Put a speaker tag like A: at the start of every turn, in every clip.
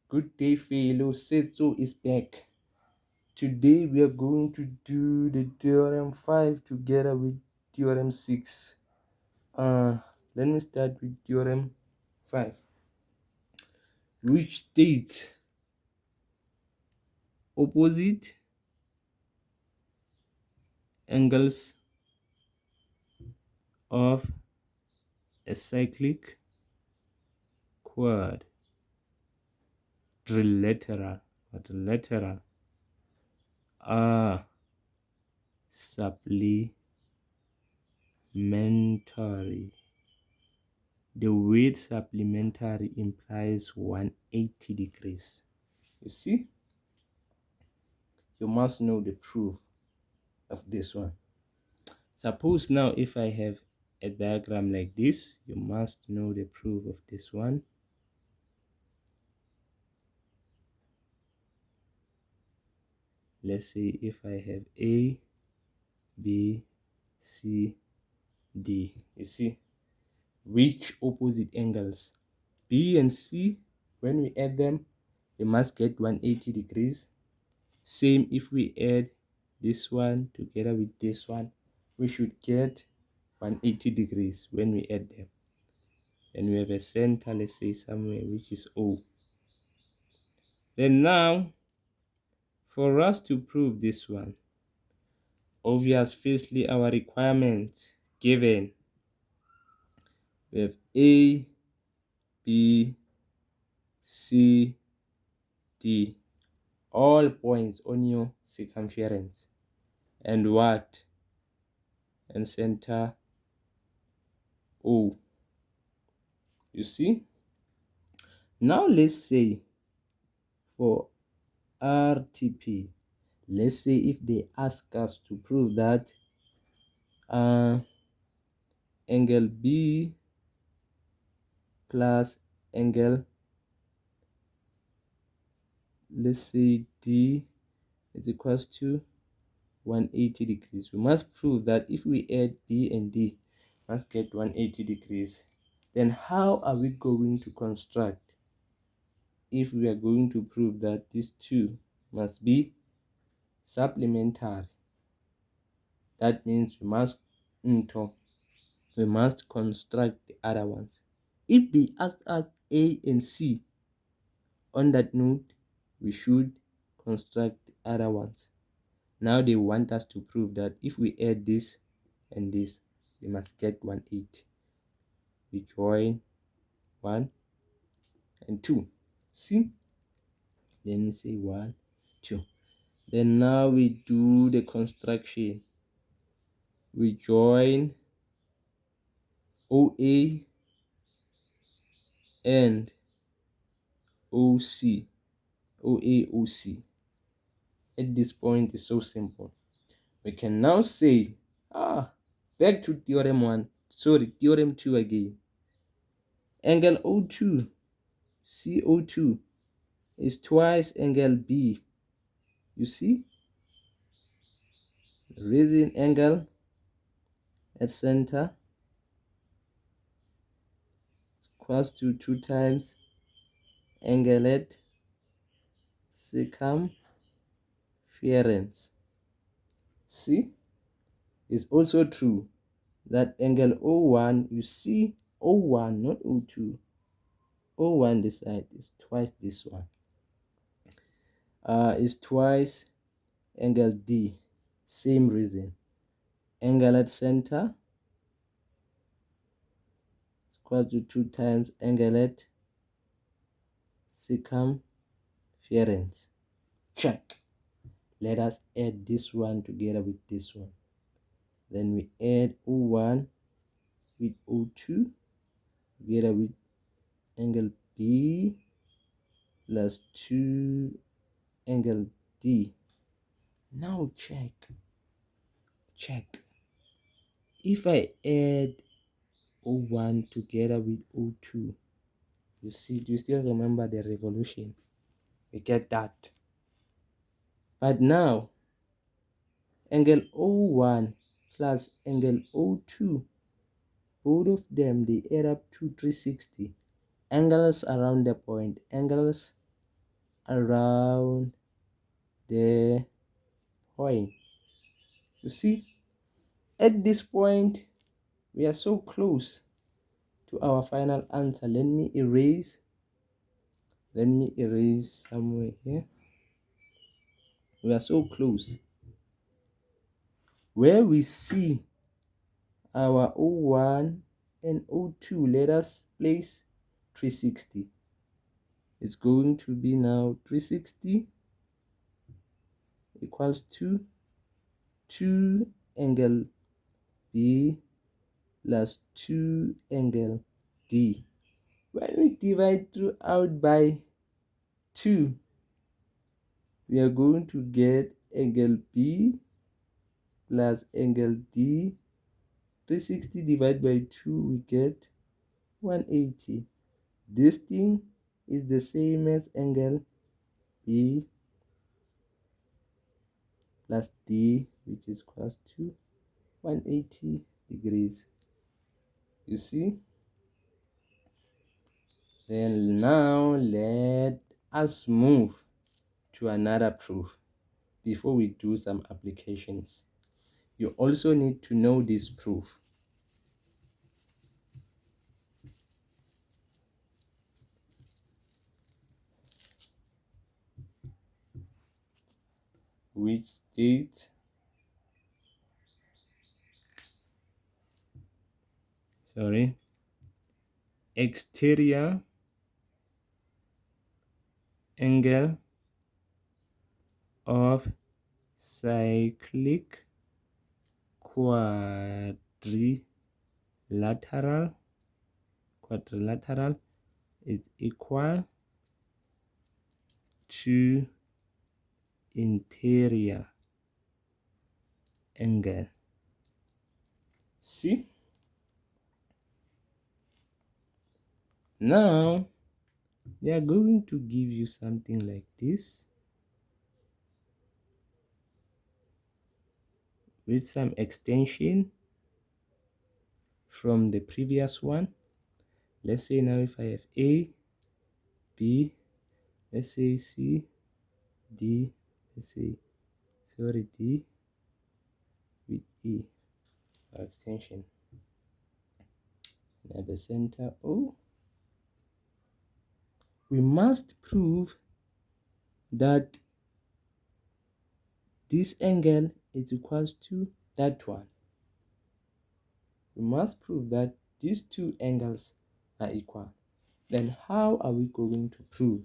A: Good day, fellow. Setso is back. Today we are going to do the Theorem 5 together with Theorem 6. Let me start with Theorem 5, which states opposite angles of a cyclic quadrilateral are supplementary. The word supplementary implies 180 degrees. You see, you must know the proof of this one. Suppose now if I have a diagram like this, you must know the proof of this one. Let's say if I have A, B, C, D. You see, which opposite angles? B and C, when we add them, we must get 180 degrees. Same if we add this one together with this one, we should get 180 degrees when we add them. And we have a center, let's say somewhere, which is O. Then now, for us to prove this one, obvious, firstly, our requirements given, we have A, B, C, D, all points on your circumference, and what? And center O. You see? Now let's say for RTP, let's say if they ask us to prove that angle B plus angle, let's say D, is equals to 180 degrees. We must prove that if we add B and D, must get 180 degrees. Then how are we going to construct if we are going to prove that these two must be supplementary? That means we must construct the other ones. If they ask us A and C, on that note, we should construct the other ones. Now they want us to prove that if we add this and this, we must get 180. We join 1 and 2. See? Let me say 1, 2. Then now we do the construction. We join OA and OC. OA, OC. At this point, it's so simple. We can now say, back to theorem 1. Sorry, theorem 2 again. Angle O2, CO2, is twice angle B. You see? Raising angle at center equals to 2 times angle at circumference. See? It's also true that angle O1, you see, O1, not O2. O1 this side is twice this one. Is twice angle D. Same reason. Angle at center equals to 2 times angle at circumference. Check. Let us add this one together with this one. Then we add O1 with O2 together with angle B plus 2 angle D. Now check. If I add O1 together with O2, you see, do you still remember the revolution? We get that. But now, angle O1 plus angle O2, both of them, they add up to 360. Angles around the point, angles around the point. You see, at this point, we are so close to our final answer. Let me erase somewhere here. We are so close. Where we see our O1 and O2, let us place 360. It's going to be now 360 equals to 2 angle B plus 2 angle D. When we divide throughout by 2, we are going to get angle B plus angle D. 360 divided by 2, we get 180. This thing is the same as angle B plus D, which is equals to 180 degrees. You see? Then now let us move to another proof before we do some applications. You also need to know this proof. Which states exterior angle of cyclic quadrilateral is equal to interior angle. See? Now they are going to give you something like this with some extension from the previous one. Let's say now if I have A, B, let's say C, D, let's say D with E or extension. And at the center O, we must prove that this angle is equals to that one. We must prove that these two angles are equal. Then how are we going to prove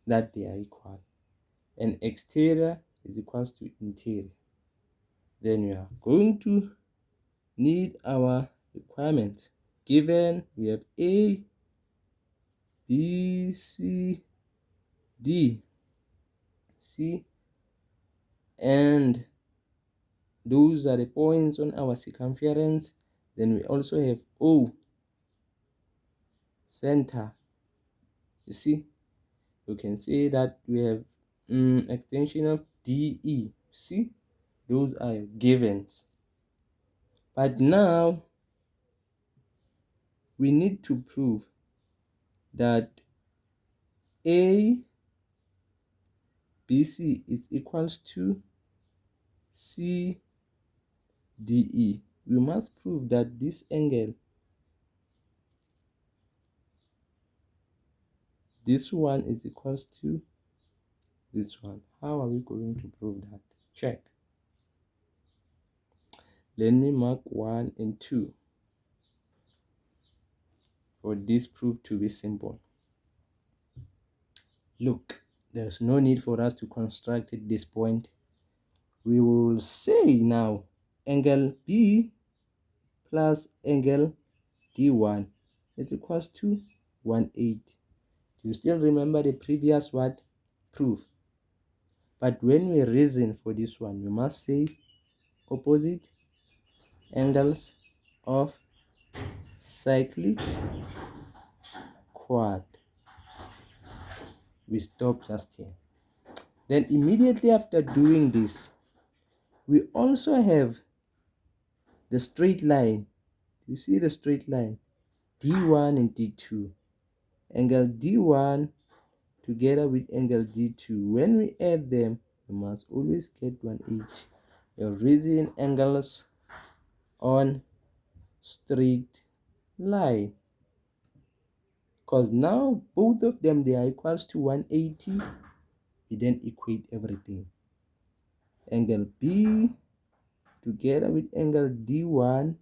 A: that they are equal? And exterior is equals to interior. Then we are going to need our requirements. Given we have A, B, C, D. See? And those are the points on our circumference. Then we also have O, center. You see? You can say that we have extension of DE. See? Those are givens. But now we need to prove that ABC is equals to CDE. We must prove that this angle, this one, is equals to this one. How are we going to prove that? Check. Let me mark 1 and 2 for this proof to be simple. Look, there's no need for us to construct at this point. We will say now angle B plus angle D1 is equals to 180. You still remember the previous what proof? But when we reason for this one, we must say opposite angles of cyclic quad. We stop just here. Then immediately after doing this, we also have the straight line. You see the straight line D1 and D2. Angle D1 together with angle D2. When we add them, we must always get 180. We're raising angles on straight line, because now both of them, they are equals to 180. We then equate everything. Angle B together with angle D1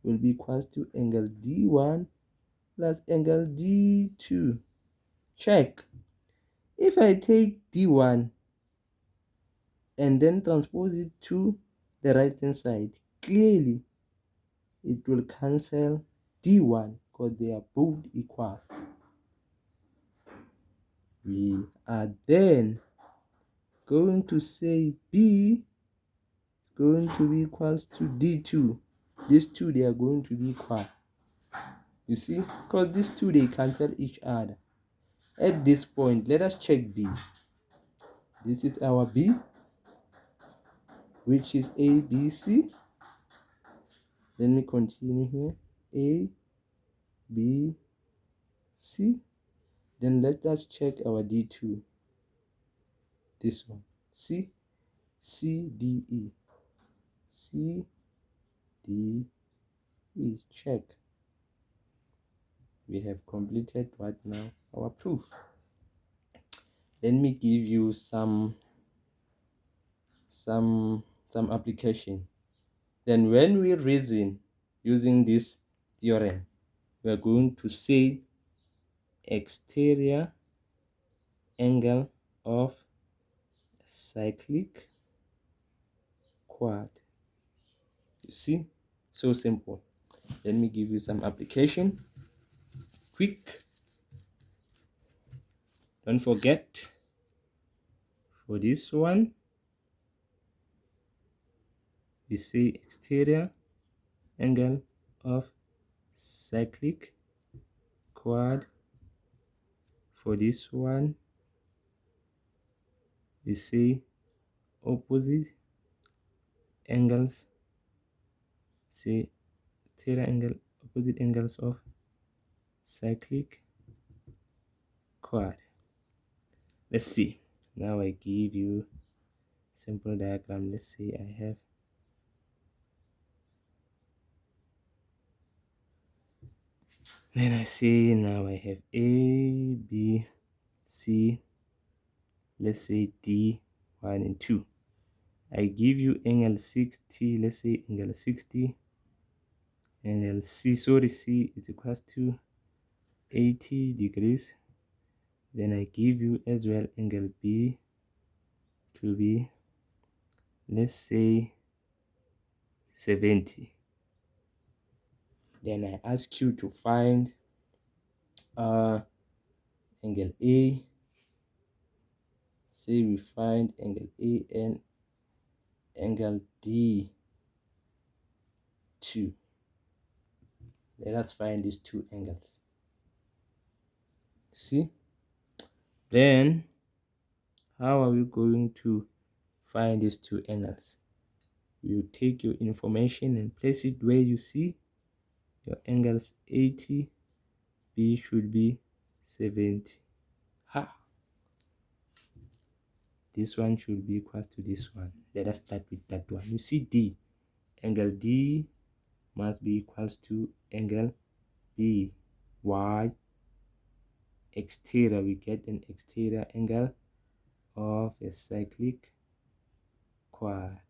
A: will be equals to angle D1 plus angle D2. Check. If I take D1 and then transpose it to the right hand side, clearly it will cancel D1 because they are both equal. We are then going to say B going to be equals to D2. These two, they are going to be equal. You see, because these two, they cancel each other. At this point, let us check B. This is our B, which is A, B, C. Let me continue here. A, B, C. Then let us check our D2. This one. C, C, D, E. C, D, E. Check. We have completed what now? Our proof. Let me give you some application. Then when we reason using this theorem, we are going to say exterior angle of cyclic quad. You see, so simple. Let me give you some application quick. Don't forget, for this one we say exterior angle of cyclic quad. For this one we say opposite angles, say exterior angle, opposite angles of cyclic quad. Let's see. Now I give you simple diagram. Let's say I have then I say now I have A, B, C, let's say D 1 and 2. I give you angle 60, let's say angle 60, angle C, sorry, C is equals to 80 degrees. Then I give you as well angle B to be, let's say 70. Then I ask you to find angle A. Say we find angle A and angle D2. Let us find these two angles. See? Then how are we going to find these two angles? You take your information and place it where you see your angles 80, B should be 70. Ha! This one should be equal to this one. Let us start with that one. You see D. Angle D must be equals to angle B. Why? Exterior, we get an exterior angle of a cyclic quad.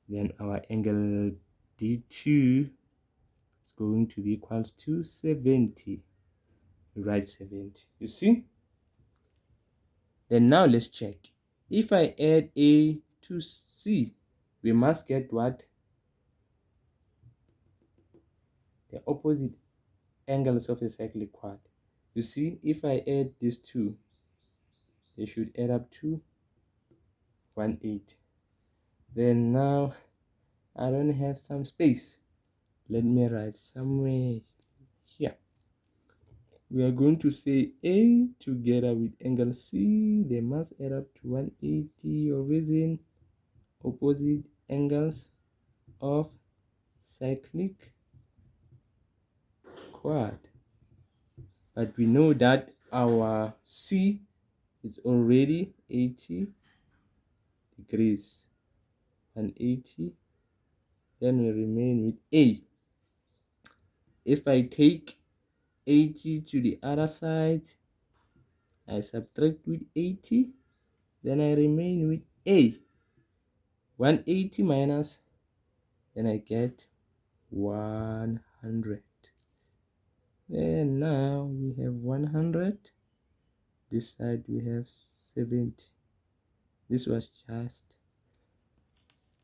A: Then our angle D2 is going to be equals to 70. We write 70. You see? Then now let's check. If I add A to C, we must get what? The opposite angles of a cyclic quad. You see, if I add these two, they should add up to 180. Then now I don't have some space. Let me write somewhere here. We are going to say A together with angle C, they must add up to 180, or raising opposite angles of cyclic quad. But we know that our C is already 80 degrees, 180. Then we remain with A. If I take 80 to the other side, I subtract with 80, then I remain with A. 180 minus, then I get 100. And now we have 100. This side we have 70. This was just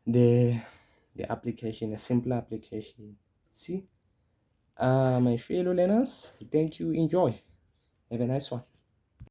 A: the application, a simple application. See, my fellow learners, thank you. Enjoy. Have a nice one.